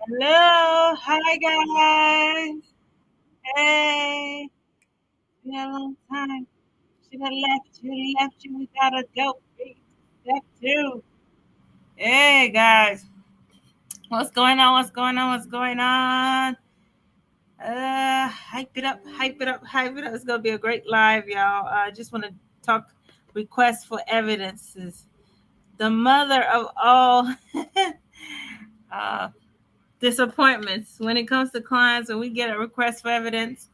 Hello, hi guys. Hey, been a long time. Should have left you without a dope beat. Step two. Hey guys, what's going on? What's going on? What's going on? Hype it up, hype it up, hype it up. It's gonna be a great live, y'all. I just want to talk requests for evidences. The mother of all uh, disappointments when it comes to clients. When we get a request for evidence,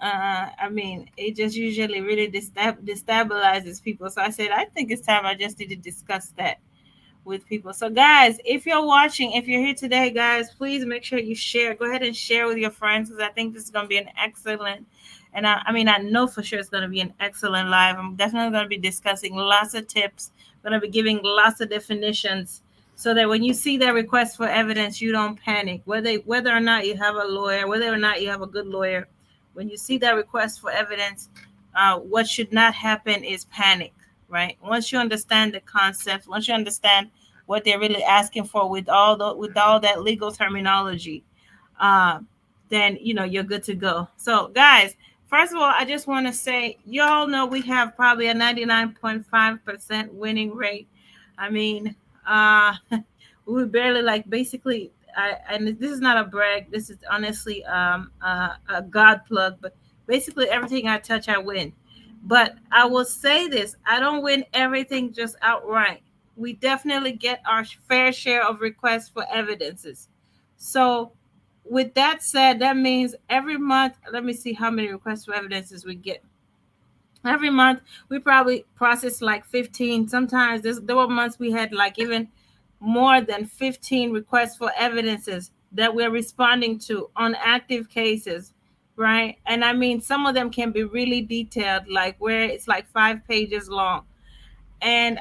I mean, it just usually really destabilizes people. So I said, I think it's time I just need to discuss that with people. So, guys, if you're watching, if you're here today, guys, please make sure you share. Go ahead and share with your friends because I think this is going to be an excellent. And I mean, I know for sure it's going to be an excellent live. I'm definitely going to be discussing lots of tips. I'm going to be giving lots of definitions so that when you see that request for evidence, you don't panic. Whether or not you have a lawyer, whether or not you have a good lawyer, when you see that request for evidence, what should not happen is panic, right? Once you understand the concept, once you understand what they're really asking for with all that legal terminology, uh, then you're good to go. So, guys, first of all, I just want to say, you all know we have probably a 99.5% winning rate. I mean, uh, we barely like basically. And this is not a brag. This is honestly a God plug. But basically, everything I touch, I win. But I will say this: I don't win everything just outright. We definitely get our fair share of requests for evidences. So, with that said, that means every month, let me see how many requests for evidences we get. Every month, we probably process like 15. Sometimes there were months we had like even more than 15 requests for evidences that we're responding to on active cases, right? And I mean, some of them can be really detailed, like where it's like 5 pages long. And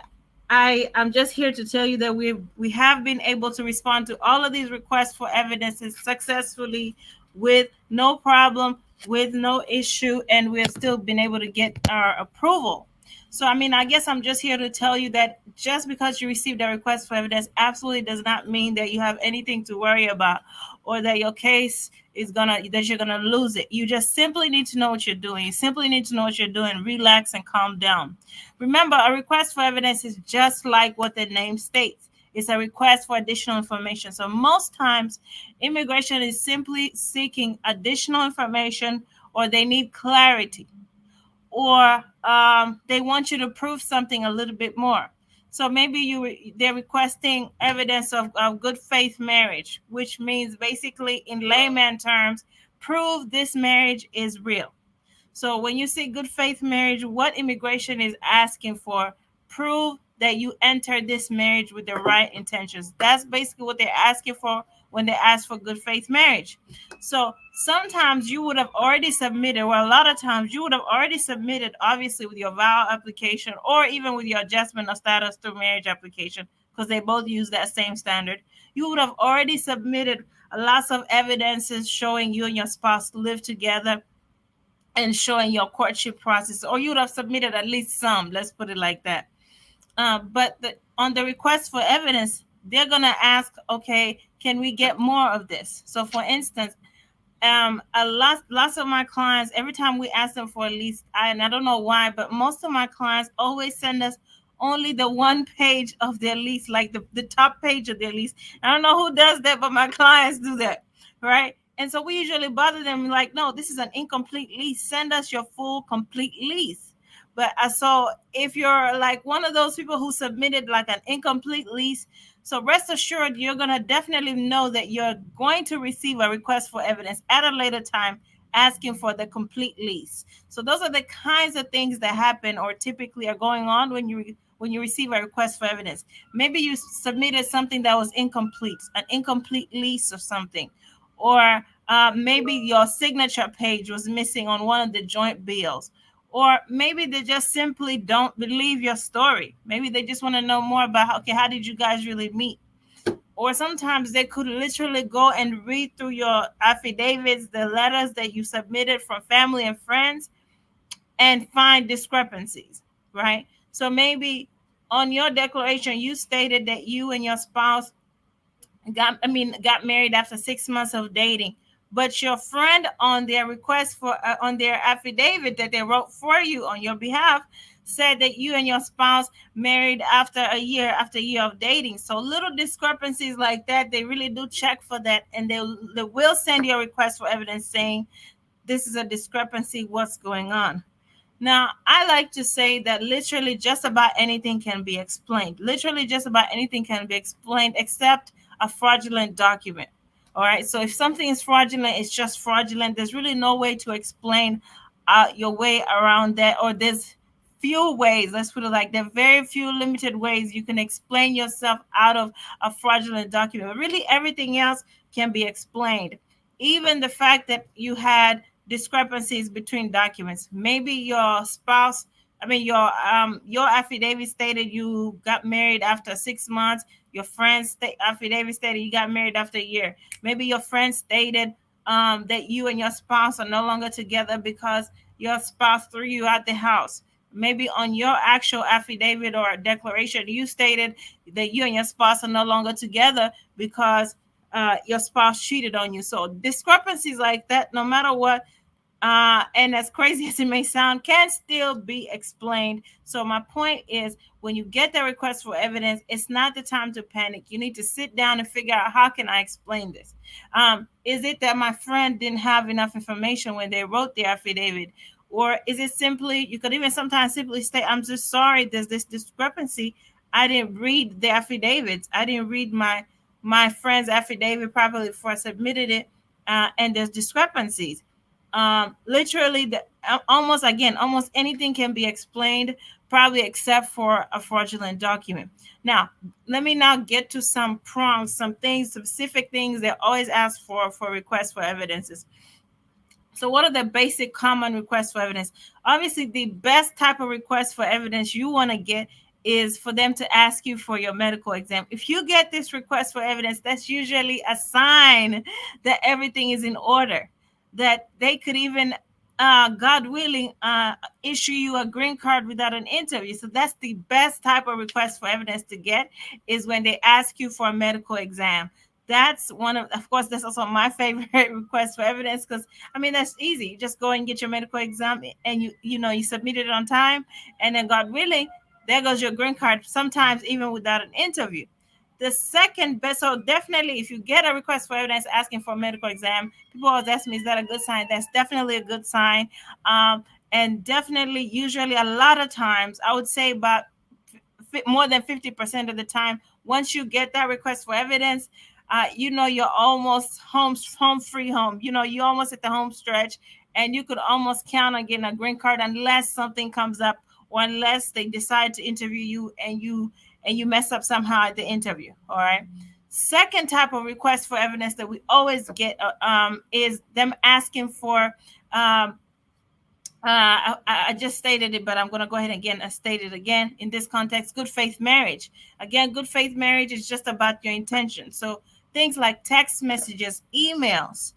I'm just here to tell you that we have been able to respond to all of these requests for evidences successfully with no problem, with no issue, and we've still been able to get our approval. So I mean, I guess I'm just here to tell you that just because you received a request for evidence absolutely does not mean that you have anything to worry about or that your case is gonna that you're gonna lose it. You just simply need to know what you're doing. You simply need to know what you're doing. Relax and calm down. Remember, a request for evidence is just like what the name states. It's a request for additional information. So most times, immigration is simply seeking additional information, or they need clarity, or they want you to prove something a little bit more. So maybe they're requesting evidence of good faith marriage, which means basically in layman terms, prove this marriage is real. So when you say good faith marriage, what immigration is asking for, prove that you entered this marriage with the right intentions. That's basically what they're asking for when they ask for good faith marriage. So sometimes you would have already submitted, or a lot of times you would have already submitted, obviously with your vow application or even with your adjustment of status through marriage application, because they both use that same standard. You would have already submitted lots of evidences showing you and your spouse live together and showing your courtship process, or you would have submitted at least some, let's put it like that. On the request for evidence, they're going to ask, okay, can we get more of this? So for instance, lots of my clients, every time we ask them for a lease, and I don't know why, but most of my clients always send us only the one page of their lease, like the top page of their lease. I don't know who does that, but my clients do that, right? And so we usually bother them like, no, this is an incomplete lease. Send us your full complete lease. But so if you're like one of those people who submitted like an incomplete lease, so rest assured, you're going to definitely know that you're going to receive a request for evidence at a later time asking for the complete lease. So those are the kinds of things that happen or typically are going on when you receive a request for evidence. Maybe you submitted something that was incomplete, an incomplete lease or something, or maybe your signature page was missing on one of the joint bills, or maybe they just simply don't believe your story. Maybe they just want to know more about, okay, how did you guys really meet? Or sometimes they could literally go and read through your affidavits, the letters that you submitted from family and friends, and find discrepancies, right? So maybe on your declaration, you stated that you and your spouse got married after 6 months of dating, but your friend on their request for on their affidavit that they wrote for you on your behalf said that you and your spouse married after a year of dating. So little discrepancies like that, they really do check for that, and they will send you a request for evidence saying this is a discrepancy, what's going on. Now, I like to say that literally just about anything can be explained. Literally just about anything can be explained except a fraudulent document. All right. So if something is fraudulent, it's just fraudulent. There's really no way to explain your way around that, or there's few ways. Let's put it like there are very few limited ways you can explain yourself out of a fraudulent document. But really, everything else can be explained. Even the fact that you had discrepancies between documents. Maybe your spouse, your affidavit stated you got married after 6 months. Your friend's affidavit stated you got married after a year. Maybe your friend stated that you and your spouse are no longer together because your spouse threw you out the house. Maybe on your actual affidavit or declaration, you stated that you and your spouse are no longer together because your spouse cheated on you. So discrepancies like that, no matter what, and as crazy as it may sound, can still be explained. So my point is, when you get the request for evidence, it's not the time to panic. You need to sit down and figure out, how can I explain this? Is it that my friend didn't have enough information when they wrote the affidavit? Or is it simply, you could even sometimes simply say, I'm just sorry, there's this discrepancy. I didn't read the affidavits. I didn't read my friend's affidavit properly before I submitted it, and there's discrepancies. Literally, almost anything can be explained, probably except for a fraudulent document. Now, let me now get to some prongs, some things, specific things they always ask for requests for evidences. So what are the basic common requests for evidence? Obviously, the best type of request for evidence you want to get is for them to ask you for your medical exam. If you get this request for evidence, that's usually a sign that everything is in order, that they could even, God willing, issue you a green card without an interview. So that's the best type of request for evidence to get, is when they ask you for a medical exam. That's of course, that's also my favorite request for evidence, because that's easy. You just go and get your medical exam, and you submit it on time, and then God willing, there goes your green card, sometimes even without an interview. The second best, so definitely, if you get a request for evidence asking for a medical exam, people always ask me, is that a good sign? That's definitely a good sign. And definitely, usually, a lot of times, I would say about more than 50% of the time, once you get that request for evidence, you're almost home free home. You're almost at the home stretch, and you could almost count on getting a green card, unless something comes up, or unless they decide to interview you and you mess up somehow at the interview. All right. Second type of request for evidence that we always get is them asking for, I just stated it, but I'm going to go ahead and state it again in this context. Good faith marriage. Again, good faith marriage is just about your intention. So things like text messages, emails,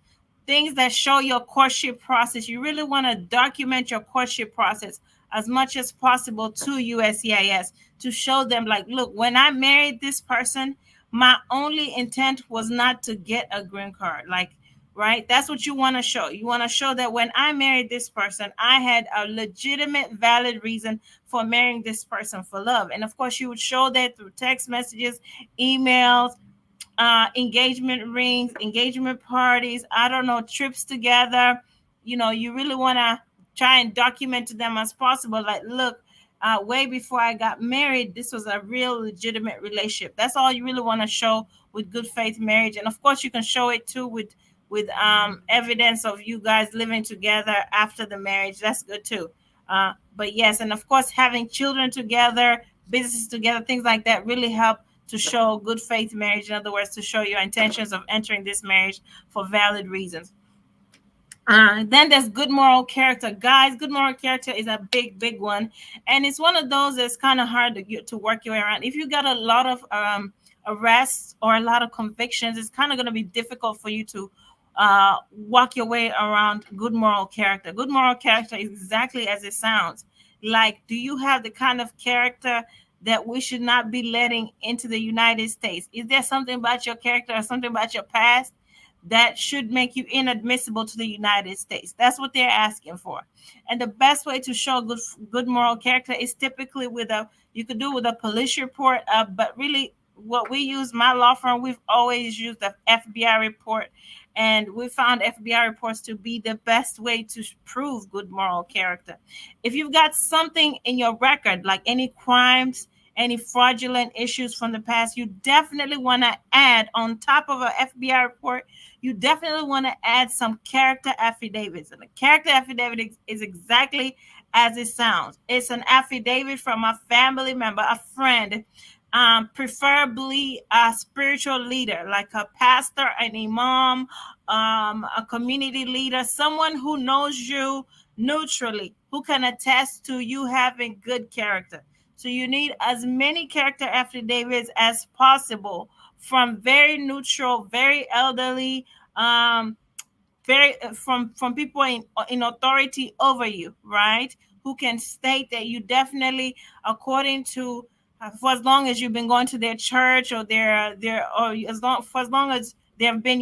things that show your courtship process. You really want to document your courtship process as much as possible to USCIS, to show them, like, look, when I married this person, my only intent was not to get a green card. Like, right? That's what you want to show. You want to show that when I married this person, I had a legitimate, valid reason for marrying this person, for love. And of course, you would show that through text messages, emails, engagement rings, engagement parties, I don't know, trips together. You really want to try and document to them as possible, like, look, way before I got married, this was a real legitimate relationship. That's all you really want to show with good faith marriage. And of course, you can show it too with evidence of you guys living together after the marriage. That's good too. But yes, and of course, having children together, businesses together, things like that really help to show good faith marriage. In other words, to show your intentions of entering this marriage for valid reasons. Then there's good moral character. Guys, good moral character is a big one. And it's one of those that's kind of hard to work your way around. If you got a lot of arrests or a lot of convictions, it's kind of going to be difficult for you to walk your way around good moral character. Good moral character is exactly as it sounds. Like, do you have the kind of character that we should not be letting into the United States? Is there something about your character or something about your past that should make you inadmissible to the United States? That's what they're asking for. And the best way to show good moral character is typically with a, you could do with a police report, but really what we use, my law firm, we've always used the FBI report, and we found FBI reports to be the best way to prove good moral character. If you've got something in your record, like any crimes, any fraudulent issues from the past, you definitely want to add on top of an FBI report, you definitely want to add some character affidavits. And a character affidavit is exactly as it sounds. It's an affidavit from a family member, a friend, preferably a spiritual leader, like a pastor, an imam, a community leader, someone who knows you neutrally, who can attest to you having good character. So you need as many character affidavits as possible from very neutral, very elderly, very from people in authority over you, right? Who can state that you definitely, according to, for as long as you've been going to their church, or their or as long as they've been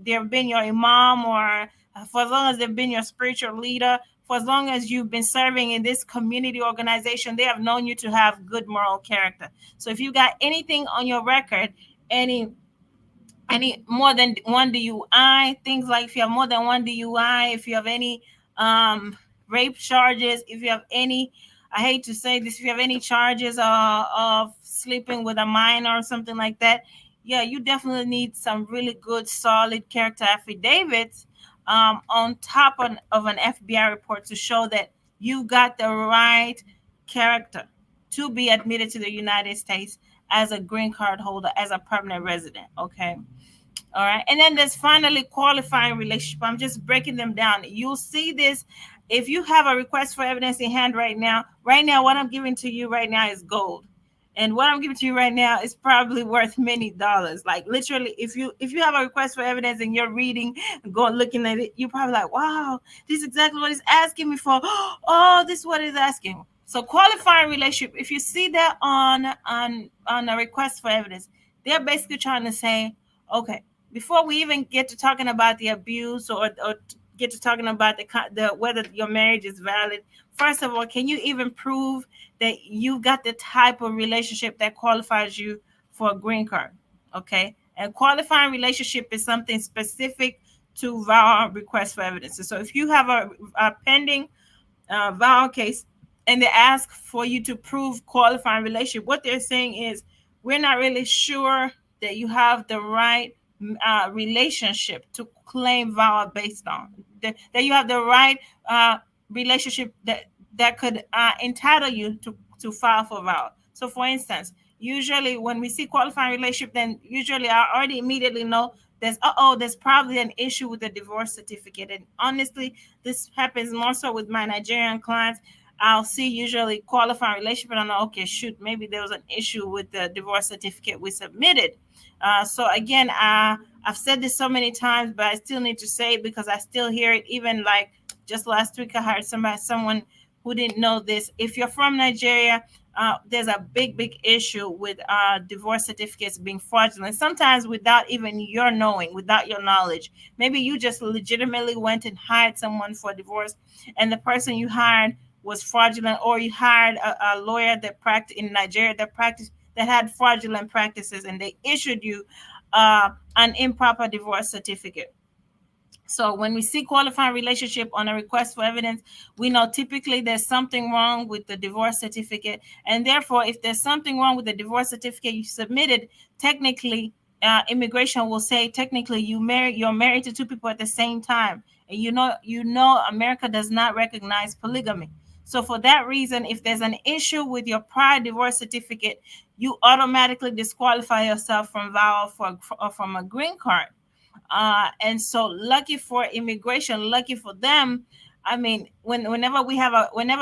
they've been your imam, or for as long as they've been your spiritual leader, for as long as you've been serving in this community organization, they have known you to have good moral character. So if you got anything on your record, any more than one DUI, things like if you have more than one DUI, if you have any rape charges, if you have any, I hate to say this, if you have any charges of sleeping with a minor or something like that, yeah, you definitely need some really good, solid character affidavits on top of an FBI report to show that you got the right character to be admitted to the United States as a green card holder, as a permanent resident. Okay. All right. And then there's finally qualifying relationship. I'm just breaking them down. You'll see this if you have a request for evidence in hand right now. Right now, what I'm giving to you right now is gold. And what I'm giving to you right now is probably worth many dollars. Like literally, if you have a request for evidence and you're reading, go looking at it, you're probably like, wow, this is exactly what he's asking me for. Oh, this is what he's asking. So qualifying relationship, if you see that on a request for evidence, they're basically trying to say, okay, before we even get to talking about the abuse, or get to talking about the whether your marriage is valid, first of all, can you even prove that you got the type of relationship that qualifies you for a green card? Okay. And qualifying relationship is something specific to VAWA request for evidence. So if you have a pending VAWA case and they ask for you to prove qualifying relationship, what they're saying is, we're not really sure that you have the right relationship to claim VAWA based on, that you have the right relationship that could entitle you to file for VAWA. So for instance, usually when we see qualifying relationship, then usually I already immediately know there's probably an issue with the divorce certificate. And honestly, this happens more so with my Nigerian clients. I'll see usually qualifying relationship, and I know, okay, shoot, maybe there was an issue with the divorce certificate we submitted. So again, I've said this so many times, but I still need to say it because I still hear it. Even like just last week, I heard someone who didn't know this. If you're from Nigeria, there's a big issue with divorce certificates being fraudulent, sometimes without even your knowing, without your knowledge. Maybe you just legitimately went and hired someone for divorce, and the person you hired was fraudulent, or you hired a lawyer that practiced in Nigeria that had fraudulent practices, and they issued you an improper divorce certificate. So when we see qualifying relationship on a request for evidence, we know typically there's something wrong with the divorce certificate. And therefore, if there's something wrong with the divorce certificate you submitted, technically, immigration will say, technically, you're married to two people at the same time. And you know, America does not recognize polygamy. So for that reason, if there's an issue with your prior divorce certificate, you automatically disqualify yourself from VAWA from a green card. And so lucky for immigration, lucky for them. I mean, whenever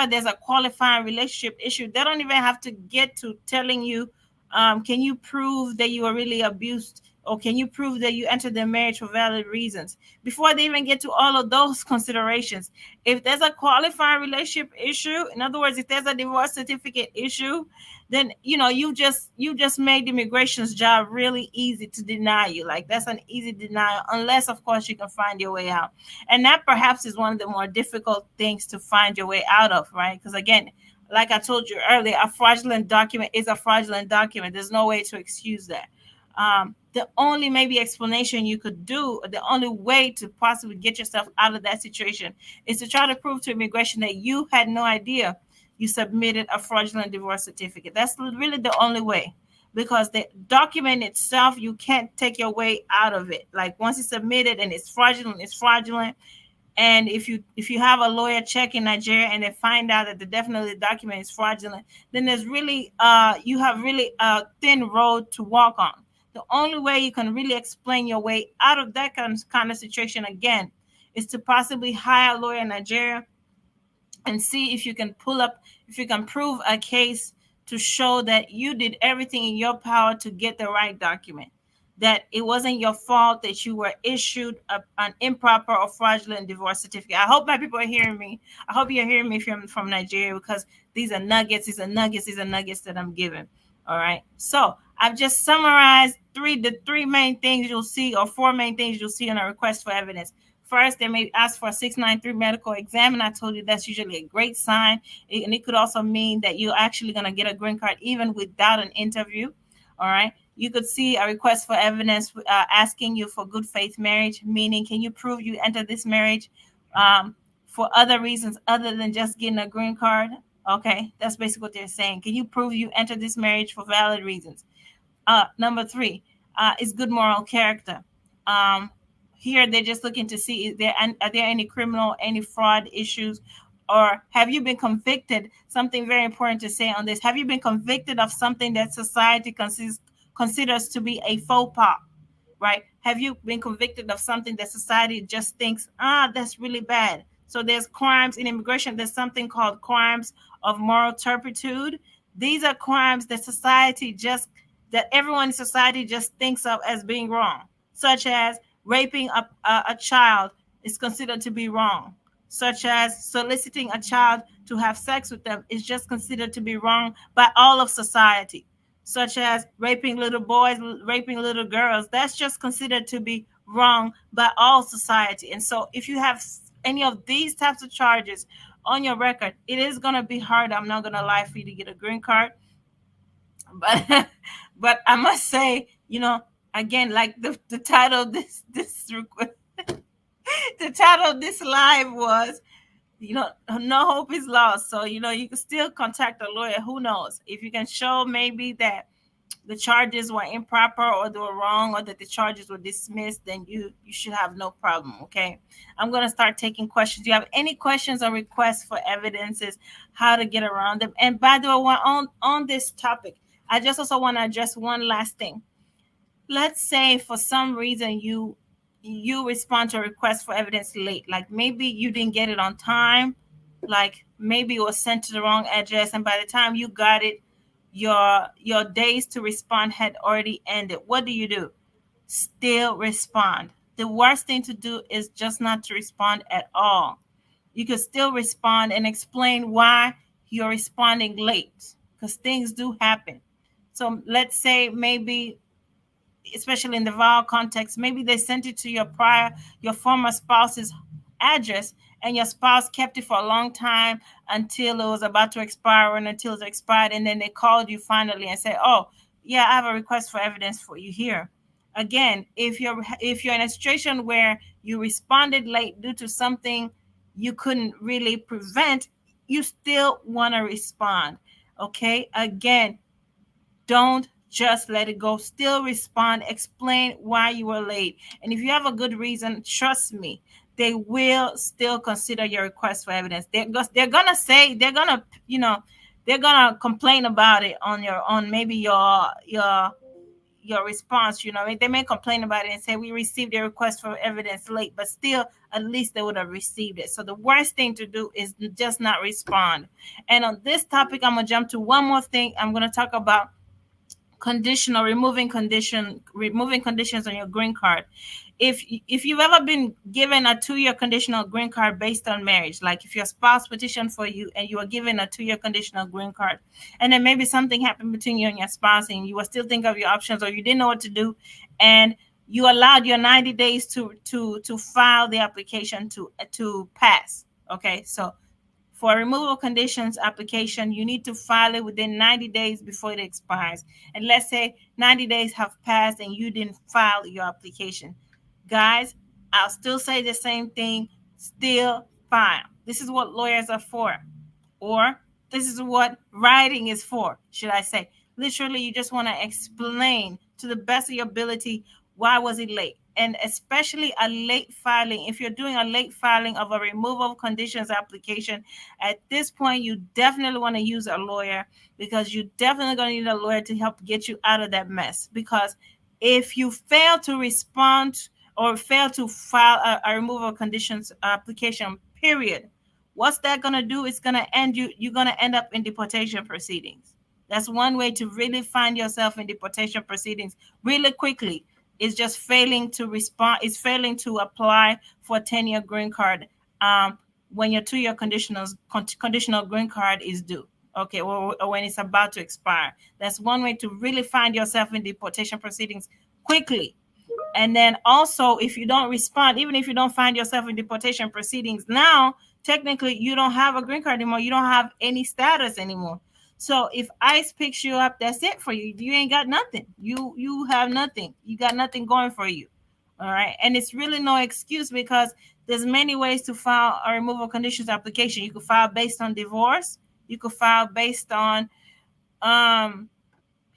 there's a qualifying relationship issue, they don't even have to get to telling you, can you prove that you were really abused Or can you prove that you entered the marriage for valid reasons? Before they even get to all of those considerations, if there's a qualifying relationship issue, in other words, if there's a divorce certificate issue, then you just made the immigration's job really easy to deny you. Like, that's an easy denial, unless of course you can find your way out. And that perhaps is one of the more difficult things to find your way out of, right? Because again, like I told you earlier, a fraudulent document is a fraudulent document. There's no way to excuse that. The only maybe explanation you could do, the only way to possibly get yourself out of that situation, is to try to prove to immigration that you had no idea you submitted a fraudulent divorce certificate. That's really the only way, because the document itself, you can't take your way out of it. Like, once it's submitted and it's fraudulent, it's fraudulent. And if you have a lawyer check in Nigeria and they find out that the definitely document is fraudulent, then there's really you have really a thin road to walk on. The only way you can really explain your way out of that kind of situation again is to possibly hire a lawyer in Nigeria and see if you can prove a case to show that you did everything in your power to get the right document, that it wasn't your fault that you were issued an improper or fraudulent divorce certificate. I hope my people are hearing me. I hope you're hearing me from Nigeria, because these are nuggets that I'm giving. All right. So I've just summarized the three main things you'll see, or four main things you'll see in a request for evidence. First, they may ask for a 693 medical exam, and I told you that's usually a great sign. And it could also mean that you're actually going to get a green card even without an interview. All right. You could see a request for evidence asking you for good faith marriage, meaning, can you prove you entered this marriage for other reasons other than just getting a green card? Okay, that's basically what they're saying. Can you prove you entered this marriage for valid reasons? Number three is good moral character. Here, they're just looking to see, are there any criminal, any fraud issues, or have you been convicted? Something very important to say on this: have you been convicted of something that society considers to be a faux pas? Right? Have you been convicted of something that society just thinks, that's really bad? So there's crimes in immigration. There's something called crimes of moral turpitude. These are crimes that everyone in society just thinks of as being wrong, such as raping a child is considered to be wrong, such as soliciting a child to have sex with them is just considered to be wrong by all of society, such as raping little boys, raping little girls. That's just considered to be wrong by all society. And so if you have any of these types of charges on your record, it is going to be hard, I'm not going to lie, for you to get a green card. But I must say, again, like the title of this request, the title of this live was, no hope is lost. So, you can still contact a lawyer. Who knows? If you can show maybe that the charges were improper, or they were wrong, or that the charges were dismissed, then you should have no problem. Okay. I'm going to start taking questions. Do you have any questions or requests for evidences, how to get around them? And by the way, on this topic, I just also want to address one last thing. Let's say for some reason you respond to a request for evidence late, like maybe you didn't get it on time, like maybe it was sent to the wrong address, and by the time you got it, your days to respond had already ended. What do? Still respond. The worst thing to do is just not to respond at all. You could still respond and explain why you're responding late, because things do happen. So let's say maybe, especially in the viral context, maybe they sent it to your former spouse's address, and your spouse kept it for a long time until it was about to expire, and until it's expired, and then they called you finally and said, oh yeah, I have a request for evidence for you here. Again, if you're in a situation where you responded late due to something you couldn't really prevent, you still want to respond. Okay, again, don't just let it go. Still respond. Explain why you were late. And if you have a good reason, trust me, they will still consider your request for evidence. They're gonna complain about it on maybe your response. They may complain about it and say, we received a request for evidence late, but still, at least they would have received it. So the worst thing to do is just not respond. And on this topic, I'm gonna jump to one more thing. I'm gonna talk about removing conditions on your green card. If you've ever been given a 2-year conditional green card based on marriage, like if your spouse petitioned for you and you were given a 2-year conditional green card, and then maybe something happened between you and your spouse and you were still thinking of your options, or you didn't know what to do, and you allowed your 90 days to file the application to pass. Okay, so for a removal conditions application, you need to file it within 90 days before it expires. And let's say 90 days have passed and you didn't file your application. Guys, I'll still say the same thing, still file. This is what lawyers are for. Or this is what writing is for, should I say. Literally, you just want to explain to the best of your ability why was it late. And especially a late filing, if you're doing a late filing of a removal of conditions application, at this point, you definitely want to use a lawyer, because you're definitely going to need a lawyer to help get you out of that mess. Because if you fail to respond or fail to file a removal of conditions application, period, what's that going to do? It's going to you're going to end up in deportation proceedings. That's one way to really find yourself in deportation proceedings really quickly. Is just failing to respond, is failing to apply for a 10-year green card when your 2-year conditional green card is due, okay, or when it's about to expire. That's one way to really find yourself in deportation proceedings quickly. And then also, if you don't respond, even if you don't find yourself in deportation proceedings now, technically you don't have a green card anymore. You don't have any status anymore. So if ICE picks you up, that's it for you. You ain't got nothing. You have nothing. You got nothing going for you. All right. And it's really no excuse, because there's many ways to file a removal conditions application. You could file based on divorce. You could file based on vow.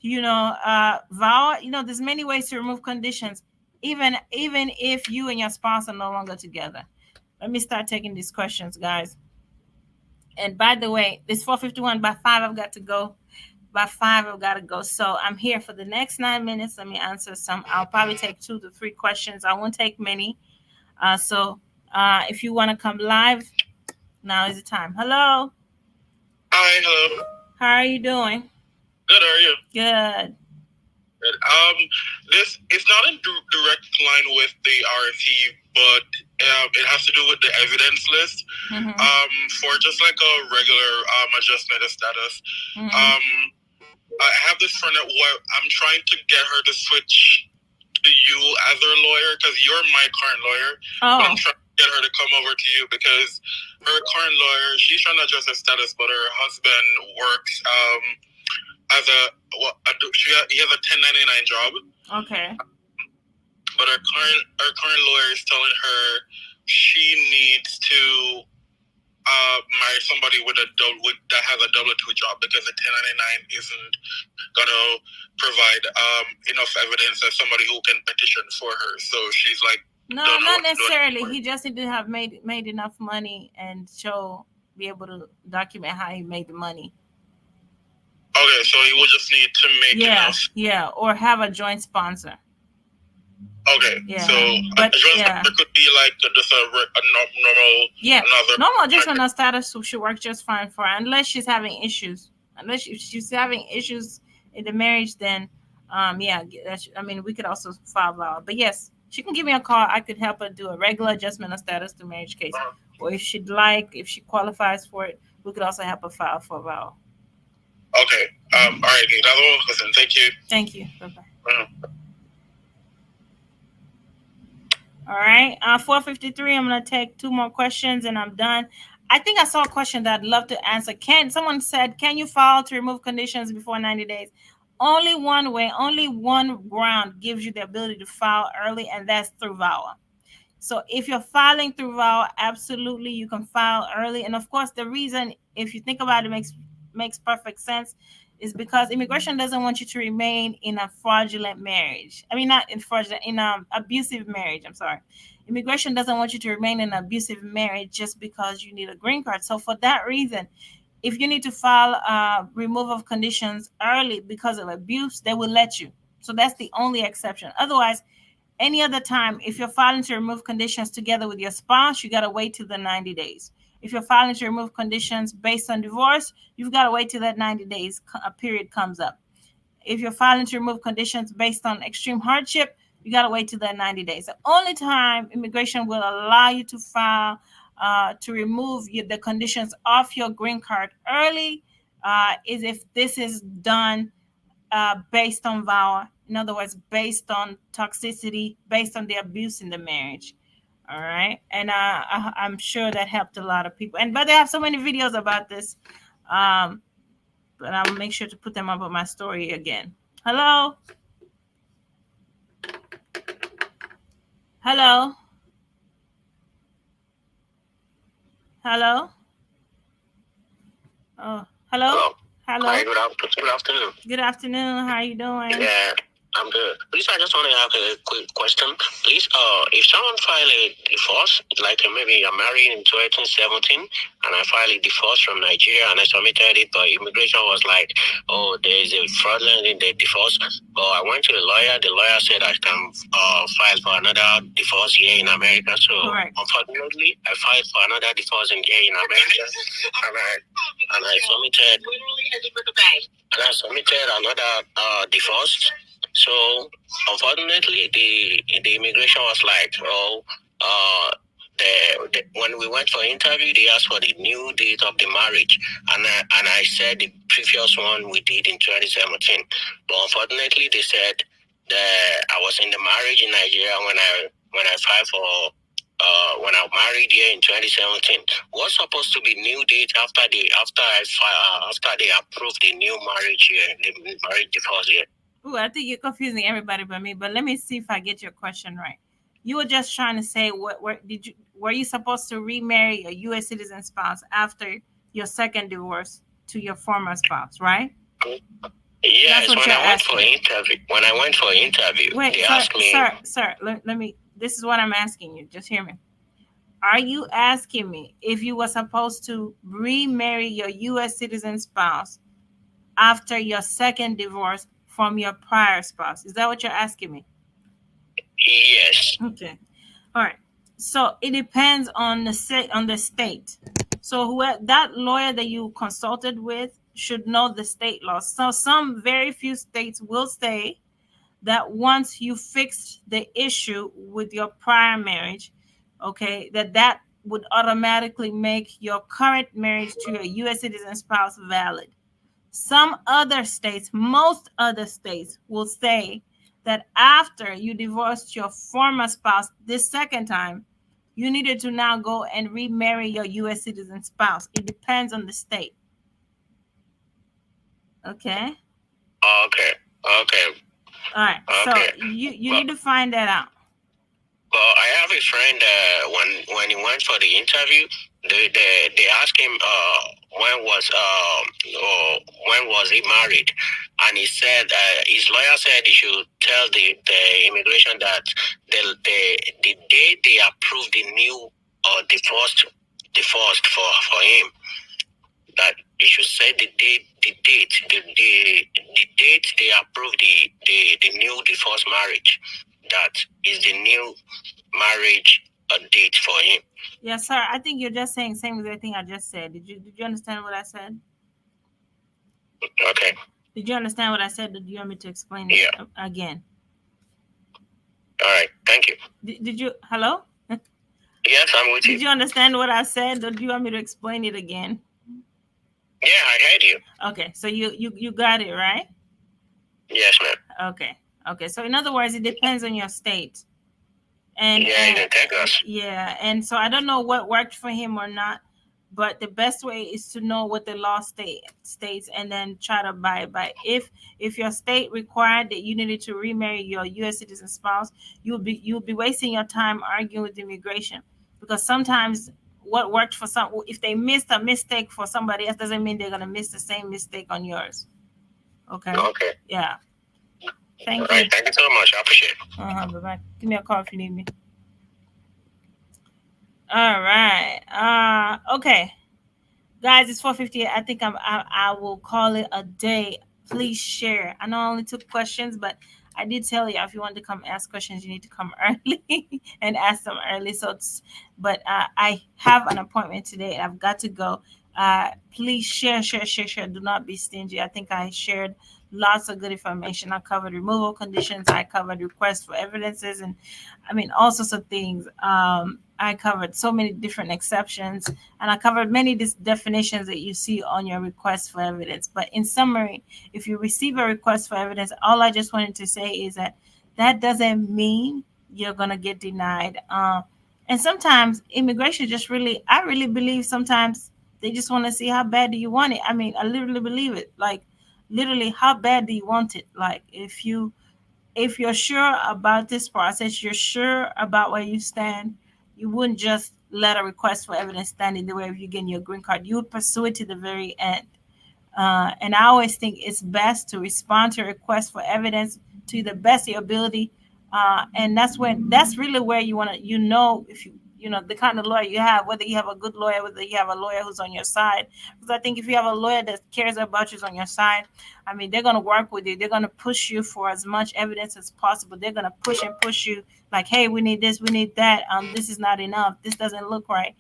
There's many ways to remove conditions, even if you and your spouse are no longer together. Let me start taking these questions, guys. And by the way, it's 4:51. By 5, I've got to go. So I'm here for the next 9 minutes. Let me answer some. I'll probably take 2 to 3 questions. I won't take many. So if you want to come live, now is the time. Hello. Hi, hello. How are you doing? Good, how are you? Good. This is not in direct line with the RFE, but it has to do with the evidence list. For just like a regular adjustment of status. I have this friend who I'm trying to get her to switch to you as her lawyer, because you're my current lawyer. Oh. But I'm trying to get her to come over to you because her current lawyer, she's trying to adjust her status, but her husband works he has a 1099 job. Okay. But her current lawyer is telling her she needs to marry somebody that has a W-2 job, because a 1099 isn't gonna provide enough evidence as somebody who can petition for her. So she's like, no, not necessarily. He just need to have made enough money and be able to document how he made the money. Okay, so he will just need to make enough. Yeah, or have a joint sponsor. Okay, yeah. So a joint sponsor could be like just a normal. Yeah, normal adjustment status should work just fine for her, unless she's having issues. Unless she's having issues in the marriage, then we could also file vow. But yes, she can give me a call. I could help her do a regular adjustment of status to marriage case, or if she qualifies for it, we could also help her file for a vow. Okay. All right. That's all. Listen. Thank you. Thank you. Bye-bye. All right. 4:53. I'm gonna take 2 more questions and I'm done. I think I saw a question that I'd love to answer. Someone said, can you file to remove conditions before 90 days? Only one way, only one ground gives you the ability to file early, and that's through VAWA. So if you're filing through VAWA, absolutely you can file early. And of course, the reason, if you think about it, makes perfect sense, is because immigration doesn't want you to remain in a fraudulent marriage. I mean, not in fraudulent, in an abusive marriage. I'm sorry. Immigration doesn't want you to remain in an abusive marriage just because you need a green card. So for that reason, if you need to file removal of conditions early because of abuse, they will let you. So that's the only exception. Otherwise, any other time, if you're filing to remove conditions together with your spouse, you got to wait till the 90 days. If you're filing to remove conditions based on divorce, you've got to wait till that 90 days period comes up. if you're filing to remove conditions based on extreme hardship, you got to wait till that 90 days. The only time immigration will allow you to file to remove the conditions off your green card early is if this is done based on VAWA. In other words, based on toxicity, based on the abuse in the marriage. All right. And I'm sure that helped a lot of people. But they have so many videos about this. But I'll make sure to put them up on my story again. Hello? Hello? Hello? Oh, hello? Hello. Hi, good afternoon. Good afternoon. How are you doing? Yeah, I'm good. Please, I just want to ask a quick question. Please, if someone file a divorce, like maybe I'm married in 2017, and I filed a divorce from Nigeria, and I submitted it, but immigration was like, oh, there is a fraudulent in the divorce. But I went to the lawyer. The lawyer said I can file for another divorce here in America. So, unfortunately, I filed for another divorce here in America, and I submitted. And I submitted another divorce. So unfortunately, the immigration was like, oh, when we went for interview, they asked for the new date of the marriage, and I said the previous one we did in 2017. But unfortunately, they said that I was in the marriage in Nigeria when I filed for. When I married here in 2017, what's supposed to be new date after they approved the new marriage here, the marriage divorce here? Ooh, I think you're confusing everybody but me. But let me see if I get your question right. You were just trying to say were you supposed to remarry a U.S. citizen spouse after your second divorce to your former spouse, right? Yes, when I went for interview, they asked me. Sir, let me. This is what I'm asking you. Just hear me. Are you asking me if you were supposed to remarry your U.S. citizen spouse after your second divorce from your prior spouse? Is that what you're asking me? Yes. Okay. All right. So it depends on the state. So that lawyer that you consulted with should know the state laws. So some very few states will say that once you fix the issue with your prior marriage, okay, that would automatically make your current marriage to a U.S. citizen spouse valid. Some other states, most other states, will say that after you divorced your former spouse this second time, you needed to now go and remarry your U.S. citizen spouse. It depends on the state. Okay? Okay. All right. Okay. So you need to find that out. Well, I have a friend when he went for the interview, they asked him when was he married, and he said his lawyer said he should tell the immigration that the day they approved the new divorce for him, that they should say the date they approved the new divorce marriage. That is the new marriage date for him. Yes, sir. I think you're just saying same exact thing I just said. Did you understand what I said? Okay. Did you understand what I said? Or do you want me to explain it again? All right. Thank you. Did you? Hello? Yes, I'm with you. Did you understand what I said, or do you want me to explain it again? Yeah, I heard you. Okay, so you got it, right? Yes, ma'am. Okay. So in other words, it depends on your state. And in Texas. Yeah, and so I don't know what worked for him or not, but the best way is to know what the law states and then try to abide by it. If your state required that you needed to remarry your U.S. citizen spouse, you'll be wasting your time arguing with immigration, because sometimes what worked for some, if they missed a mistake for somebody else, doesn't mean they're gonna miss the same mistake on yours. Okay. Yeah. Thank you. Right, thank you so much. I appreciate it. Bye-bye. Give me a call if you need me. All right. Okay. Guys, it's 4:58. I think I will call it a day. Please share. I know I only took questions, but I did tell you if you want to come ask questions, you need to come early and ask them early. But I have an appointment today and I've got to go. Please share. Do not be stingy. I think I shared lots of good information. I covered removal conditions. I covered requests for evidences, and I mean all sorts of things. I covered so many different exceptions, and I covered many definitions that you see on your request for evidence. But in summary, if you receive a request for evidence, all I just wanted to say is that that doesn't mean you're gonna get denied. And sometimes immigration just really, I really believe sometimes they just want to see how bad do you want it. I mean, I literally believe it. Like, literally, how bad do you want it? Like, if you're sure about this process, you're sure about where you stand, you wouldn't just let a request for evidence stand in the way of you getting your green card. You would pursue it to the very end. And I always think it's best to respond to requests for evidence to the best of your ability. And that's really where you want to, if the kind of lawyer you have, whether you have a good lawyer, whether you have a lawyer who's on your side. Because I think if you have a lawyer that cares about you on your side, I mean, they're going to work with you. They're going to push you for as much evidence as possible. They're going to push you like, hey, we need this, we need that. This is not enough. This doesn't look right.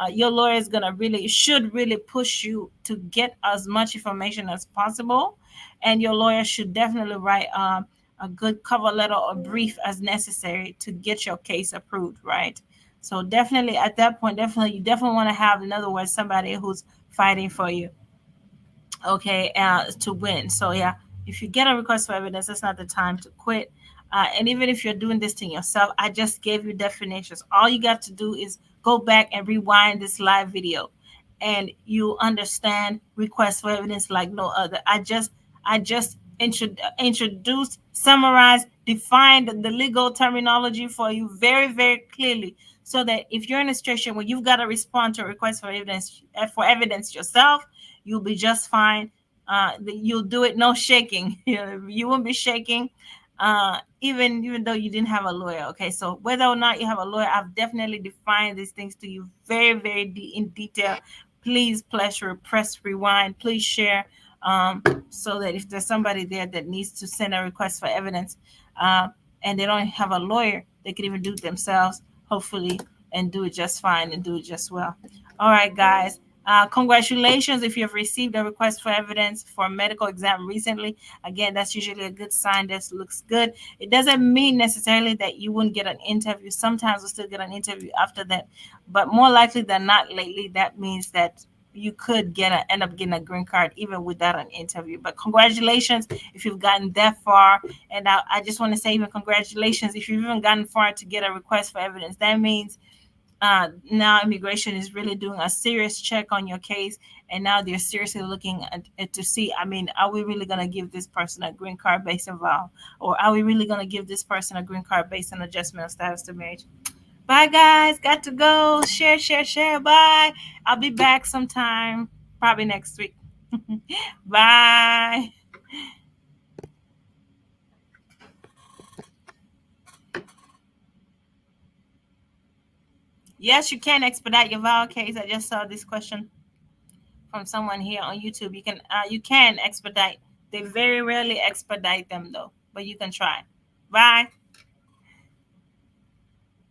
Your lawyer is gonna should really push you to get as much information as possible, and your lawyer should definitely write a good cover letter or brief as necessary to get your case approved, right? So definitely at that point, you definitely want to have, in other words, somebody who's fighting for you, okay, to win. So yeah, if you get a request for evidence, that's not the time to quit. And even if you're doing this thing yourself, I just gave you definitions. All you got to do is go back and rewind this live video, and you understand request for evidence like no other. I just introduced, summarized, defined the legal terminology for you very, very clearly, so that if you're in a situation where you've got to respond to a request for evidence yourself, you'll be just fine. You'll do it no shaking. You won't be shaking, even though you didn't have a lawyer. Okay, so whether or not you have a lawyer, I've definitely defined these things to you very, very in detail. Please press rewind. Please share, so that if there's somebody there that needs to send a request for evidence, uh, and they don't have a lawyer, they can even do it themselves, hopefully, and do it just fine and do it just well. All right, guys. Congratulations if you've received a request for evidence for a medical exam recently. Again, that's usually a good sign. This looks good. It doesn't mean necessarily that you wouldn't get an interview. Sometimes we'll still get an interview after that, but more likely than not lately, that means that you could end up getting a green card even without an interview. But congratulations if you've gotten that far. And I just want to say even congratulations if you've even gotten far to get a request for evidence. That means now immigration is really doing a serious check on your case, and now they're seriously looking at to see, I mean, are we really going to give this person a green card based on vow, or are we really going to give this person a green card based on adjustment of status to marriage? Bye, guys. Got to go. Share. Bye. I'll be back sometime, probably next week. Bye. Yes, you can expedite your vow case. I just saw this question from someone here on YouTube. You can expedite. They very rarely expedite them though, but you can try. Bye.